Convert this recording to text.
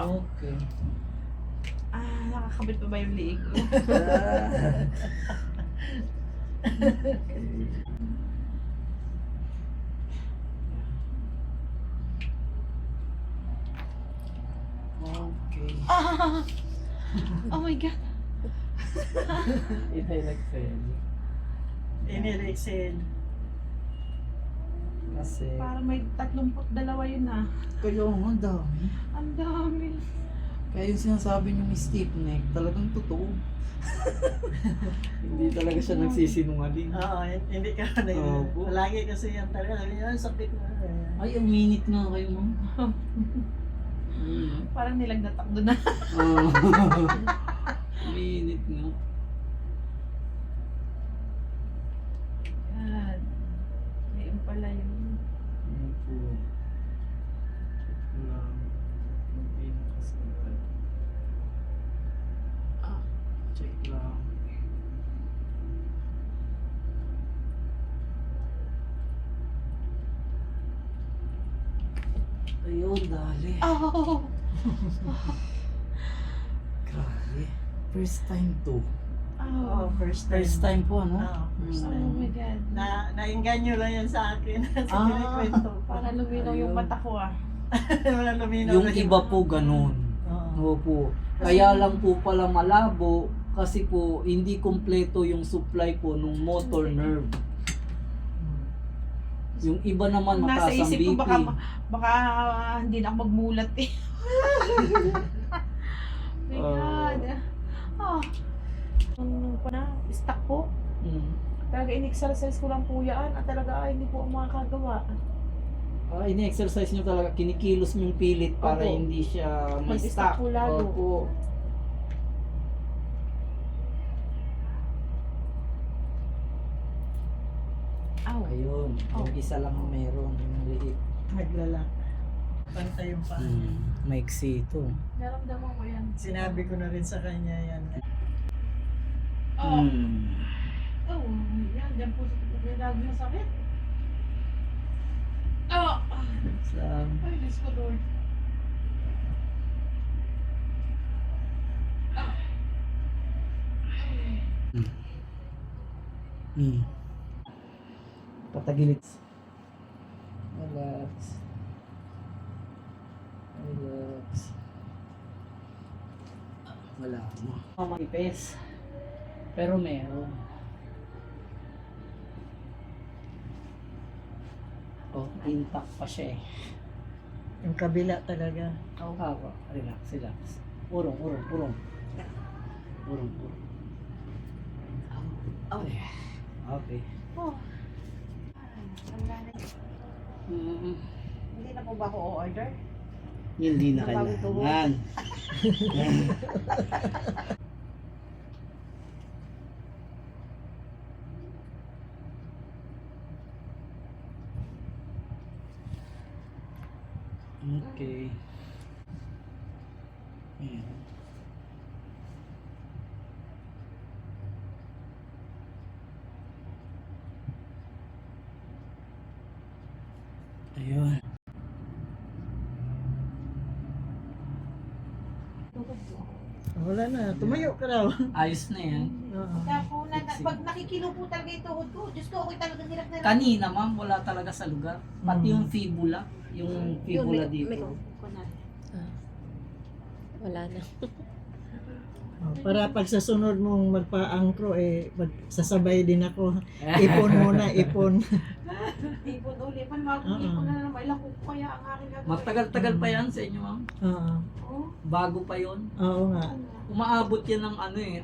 Okay. Nakakabit pa ba yung liig ko? Okay. Oh my God. Inelexel. Inilexel. Kasi, Parang may 32 yun ah. kayo ang dami. Ang dami. Kaya yung sinasabi niyo stiff neck, talagang totoo. Hindi talaga siya nagsisinungaling. Oo, hindi ka na Opo. lagi kasi yan talaga. Sabi niya, sakit na. Ay, uminit nga kayo, ma'am. Parang nilagnatak doon na. Uminit nga. Yan. Ngayon pala yun. Ano po? Check lang. Yung pinakasagal. Check lang. Ayun, dali. Oh! Grabe. First time to. Oo, Oh. first time. First time po, ano? Oo, first Oh time. my God. Nainganyo lang yan sa akin. Sa Ah. kinikwento ko. Para luminaw yung Ayun. mata ko ah. Wala luminaw Yung na iba po ganun. Oo. Opo. Kaya lang po pala malabo kasi po hindi kumpleto yung supply po ng motor nerve. Yung iba naman Nasa mataas ang isip ko BP. baka hindi na ako magmulat eh. My God. Oh. Nung pa na, stuck po. Mm. Talaga in-exercise ko lang po yan at talaga hindi po ako makakagawa. Ini-exercise nyo talaga, kinikilos nyo yung pilit para Opo. hindi siya Mag-stuck ma-stuck. po lalo. Opo. Ow. Ayun, yung Oh. isa lang ang meron, yung maliit. Naglalak. Pantay yung paa. Maiksi ito. Naramdaman ko yan. Sinabi ko na rin sa kanya yan. Oh. Mm. Oh, yan. Diyan po may lagi na sakit. Oh. Sa, Ay, Diyos ko, Lord. Patagilid. Relax. Relax. Wala mo. Manipis. Pero meron. Oh, intact pa siya eh. Yung kabila talaga. Oh, haba. Relax, relax. Urong, urong, urong. Urong, urong. Okay. Okay. Oh. Ay, wala na. Mm, Hindi na po ba ako o-order? hindi na Mabawit tuhod. kailangan. Okay. Ayan. Ayun. Wala na. Tumayo ka raw. Ayos na yan. Oo. Ako, pag nakikilo po talaga yung tuhod ko, Diyos ko, ako'y talagang hirap na Kanina ma'am, wala talaga sa lugar. Pati yung fibula. Yung fibula dito. Wala na. Para pag sa sunod mong magpa-angkro, sasabay din ako. Ipon muna, ipon. Ipon uli. Ipon na naman. Ilang ko kaya ang aking gagawin. Matagal-tagal pa yan sa inyo ma'am. Oo. Oh, Bago pa yon. Oo nga. Umaabot yan ng ano eh,